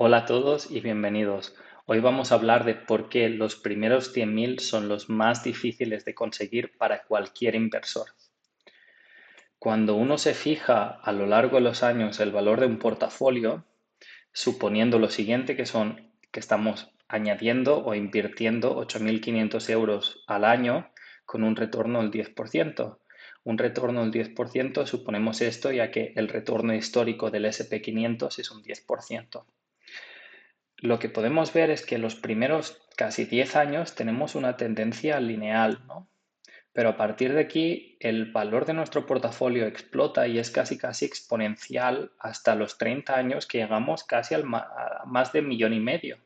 Hola a todos y bienvenidos. Hoy vamos a hablar de por qué los primeros 100.000 son los más difíciles de conseguir para cualquier inversor. Cuando uno se fija a lo largo de los años el valor de un portafolio, suponiendo lo siguiente que estamos añadiendo o invirtiendo 8.500 euros al año con un retorno del 10%. Un retorno del 10% suponemos esto ya que el retorno histórico del SP 500 es un 10%. Lo que podemos ver es que los primeros casi 10 años tenemos una tendencia lineal, ¿no? Pero a partir de aquí el valor de nuestro portafolio explota y es casi exponencial hasta los 30 años que llegamos casi a más de 1,5 millones.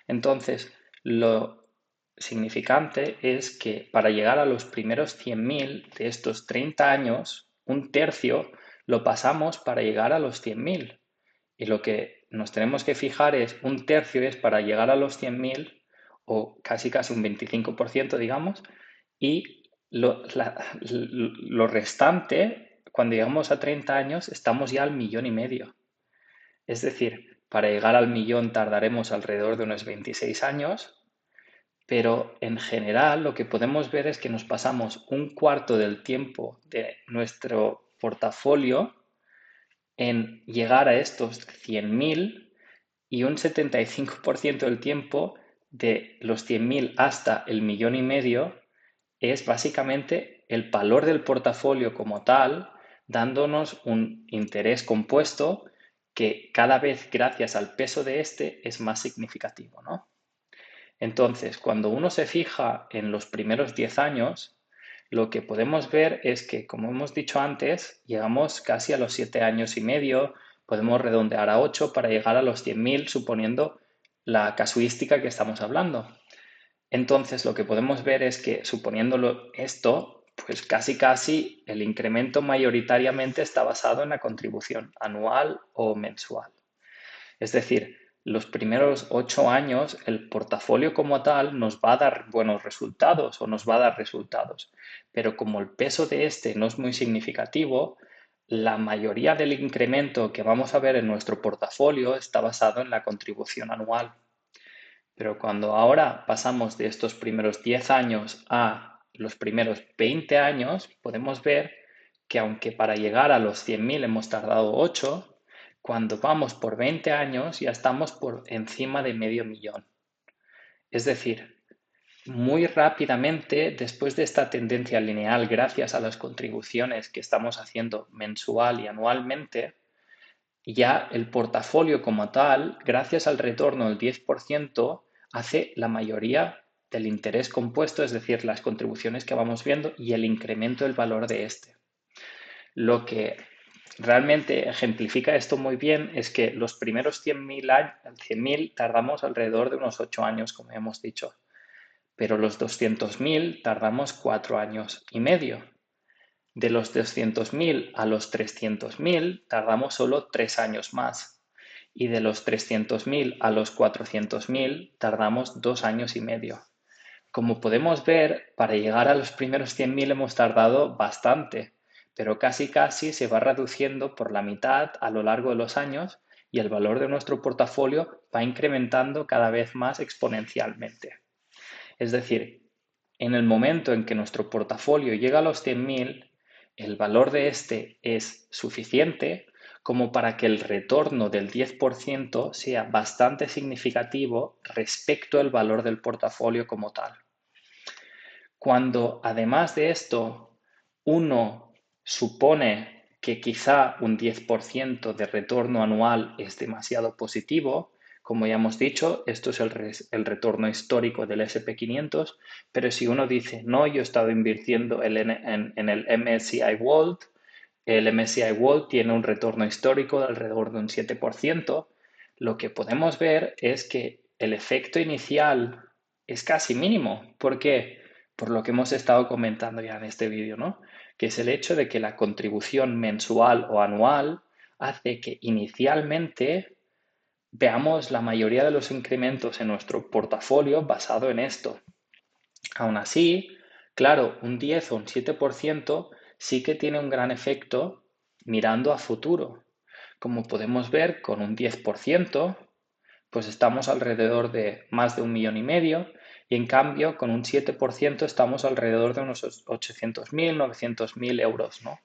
Entonces, lo significante es que para llegar a los primeros 100.000 de estos 30 años, un tercio lo pasamos para llegar a los 100.000. Y lo que nos tenemos que fijar es un tercio es para llegar a los 100.000 o casi un 25%, digamos, y lo restante, cuando llegamos a 30 años, estamos ya al 1,5 millones. Es decir, para llegar al millón tardaremos alrededor de unos 26 años, pero en general lo que podemos ver es que nos pasamos un cuarto del tiempo de nuestro portafolio en llegar a estos 100.000 y un 75% del tiempo de los 100.000 hasta el 1,5 millones es básicamente el valor del portafolio como tal, dándonos un interés compuesto que cada vez gracias al peso de este es más significativo, ¿no? Entonces, cuando uno se fija en los primeros 10 años, lo que podemos ver es que, como hemos dicho antes, llegamos casi a los 7 años y medio, podemos redondear a 8 para llegar a los 100.000, suponiendo la casuística que estamos hablando. Entonces, lo que podemos ver es que, suponiéndolo esto, pues casi el incremento mayoritariamente está basado en la contribución anual o mensual. Es decir, los primeros 8 años el portafolio como tal nos va a dar buenos resultados o nos va a dar resultados, pero como el peso de este no es muy significativo, la mayoría del incremento que vamos a ver en nuestro portafolio está basado en la contribución anual. Pero cuando ahora pasamos de estos primeros 10 años a los primeros 20 años, podemos ver que aunque para llegar a los 100.000 hemos tardado 8, cuando vamos por 20 años ya estamos por encima de medio millón. Es decir, muy rápidamente, después de esta tendencia lineal, gracias a las contribuciones que estamos haciendo mensual y anualmente, ya el portafolio como tal, gracias al retorno del 10%, hace la mayoría del interés compuesto, es decir, las contribuciones que vamos viendo y el incremento del valor de este. Lo que realmente ejemplifica esto muy bien es que los primeros 100.000 tardamos alrededor de unos 8 años, como hemos dicho, pero los 200.000 tardamos 4 años y medio. De los 200.000 a los 300.000 tardamos solo 3 años más. Y de los 300.000 a los 400.000 tardamos 2 años y medio. Como podemos ver, para llegar a los primeros 100.000 hemos tardado bastante, pero casi se va reduciendo por la mitad a lo largo de los años y el valor de nuestro portafolio va incrementando cada vez más exponencialmente. Es decir, en el momento en que nuestro portafolio llega a los 100.000, el valor de este es suficiente como para que el retorno del 10% sea bastante significativo respecto al valor del portafolio como tal. Cuando además de esto uno supone que quizá un 10% de retorno anual es demasiado positivo, como ya hemos dicho, esto es el retorno histórico del SP 500, pero si uno dice, no, yo he estado invirtiendo en el MSCI World, el MSCI World tiene un retorno histórico de alrededor de un 7%, lo que podemos ver es que el efecto inicial es casi mínimo. ¿Por qué? Por lo que hemos estado comentando ya en este vídeo, ¿no? Que es el hecho de que la contribución mensual o anual hace que inicialmente veamos la mayoría de los incrementos en nuestro portafolio basado en esto. Aún así, claro, un 10 o un 7% sí que tiene un gran efecto mirando a futuro. Como podemos ver, con un 10%, pues estamos alrededor de más de 1,5 millones y en cambio con un 7% estamos alrededor de unos 800.000, 900.000 euros, ¿no?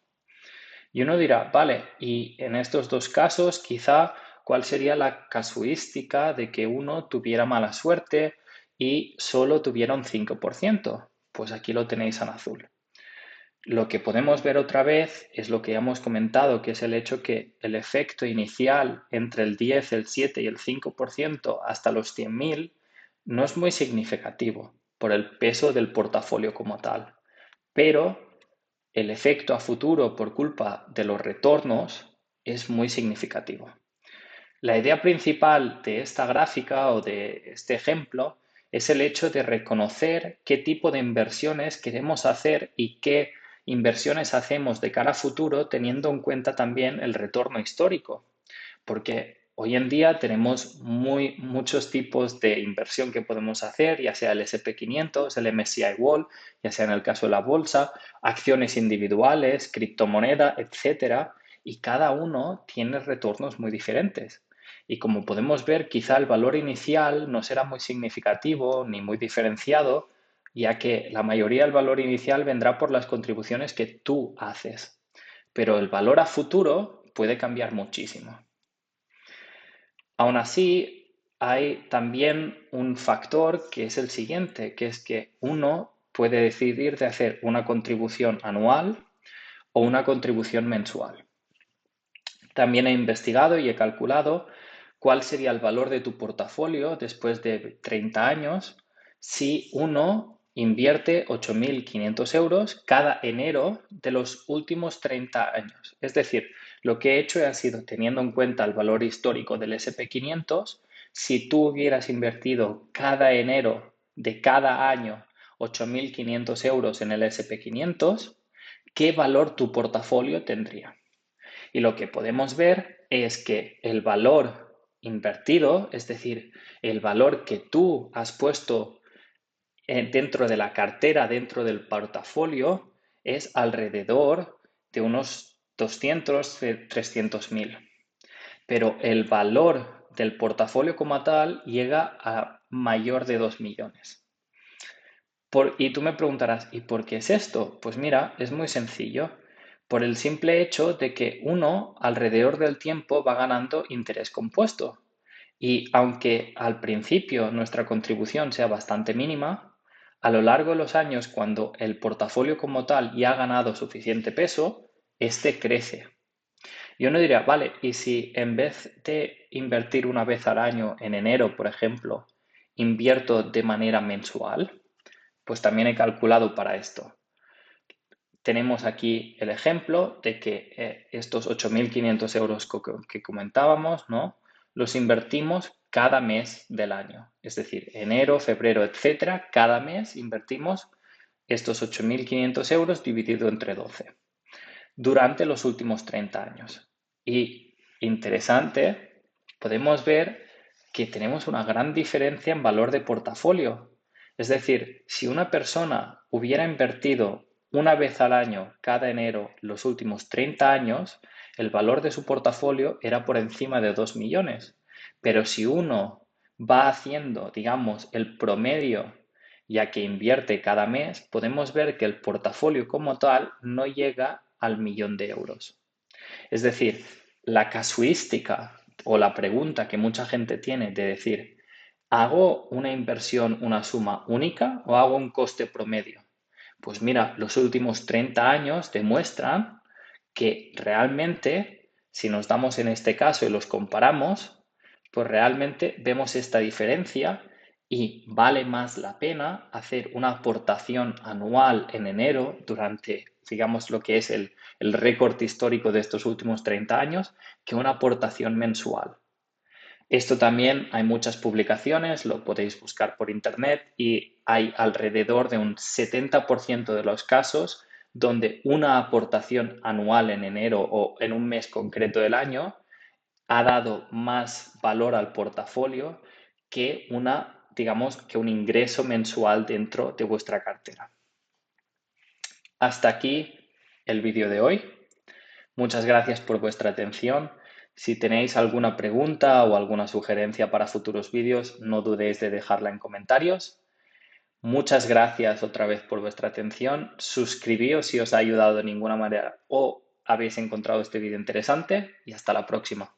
Y uno dirá, vale, y en estos dos casos quizá cuál sería la casuística de que uno tuviera mala suerte y solo tuviera un 5%. Pues aquí lo tenéis en azul. Lo que podemos ver otra vez es lo que ya hemos comentado, que es el hecho que el efecto inicial entre el 10, el 7 y el 5% hasta los 100.000 no es muy significativo por el peso del portafolio como tal, pero el efecto a futuro por culpa de los retornos es muy significativo. La idea principal de esta gráfica o de este ejemplo es el hecho de reconocer qué tipo de inversiones queremos hacer y qué inversiones hacemos de cara a futuro teniendo en cuenta también el retorno histórico. Porque hoy en día tenemos muchos tipos de inversión que podemos hacer, ya sea el SP 500, el MSCI World, ya sea en el caso de la bolsa, acciones individuales, criptomoneda, etcétera, y cada uno tiene retornos muy diferentes. Y como podemos ver, quizá el valor inicial no será muy significativo ni muy diferenciado, ya que la mayoría del valor inicial vendrá por las contribuciones que tú haces. Pero el valor a futuro puede cambiar muchísimo. Aún así, hay también un factor que es el siguiente, que es que uno puede decidir de hacer una contribución anual o una contribución mensual. También he investigado y he calculado cuál sería el valor de tu portafolio después de 30 años si uno invierte 8.500 euros cada enero de los últimos 30 años. Es decir, lo que he hecho ha sido teniendo en cuenta el valor histórico del SP 500, si tú hubieras invertido cada enero de cada año 8.500 euros en el SP 500, ¿qué valor tu portafolio tendría? Y lo que podemos ver es que el valor invertido, es decir, el valor que tú has puesto dentro de la cartera, dentro del portafolio, es alrededor de unos 200, 300.000. Pero el valor del portafolio como tal llega a mayor de 2 millones. Y tú me preguntarás, ¿y por qué es esto? Pues mira, es muy sencillo. Por el simple hecho de que uno alrededor del tiempo va ganando interés compuesto. Y aunque al principio nuestra contribución sea bastante mínima, a lo largo de los años, cuando el portafolio como tal ya ha ganado suficiente peso, este crece. Y uno diría, vale, ¿y si en vez de invertir una vez al año en enero, por ejemplo, invierto de manera mensual? Pues también he calculado para esto. Tenemos aquí el ejemplo de que estos 8.500 euros que comentábamos, ¿no? Los invertimos cada mes del año. Es decir, enero, febrero, etcétera, cada mes invertimos estos 8.500 euros dividido entre 12 durante los últimos 30 años. Y interesante, podemos ver que tenemos una gran diferencia en valor de portafolio. Es decir, si una persona hubiera invertido una vez al año, cada enero, los últimos 30 años, el valor de su portafolio era por encima de 2 millones. Pero si uno va haciendo, digamos, el promedio, ya que invierte cada mes, podemos ver que el portafolio como tal no llega al 1 millón de euros. Es decir, la casuística o la pregunta que mucha gente tiene de decir, ¿hago una inversión, una suma única o hago un coste promedio? Pues mira, los últimos 30 años demuestran que realmente, si nos damos en este caso y los comparamos, pues realmente vemos esta diferencia y vale más la pena hacer una aportación anual en enero durante, digamos, lo que es el récord histórico de estos últimos 30 años que una aportación mensual. Esto también hay muchas publicaciones, lo podéis buscar por internet y hay alrededor de un 70% de los casos donde una aportación anual en enero o en un mes concreto del año ha dado más valor al portafolio que digamos, que un ingreso mensual dentro de vuestra cartera. Hasta aquí el vídeo de hoy. Muchas gracias por vuestra atención. Si tenéis alguna pregunta o alguna sugerencia para futuros vídeos, no dudéis de dejarla en comentarios. Muchas gracias otra vez por vuestra atención. Suscribíos si os ha ayudado de ninguna manera o habéis encontrado este vídeo interesante y hasta la próxima.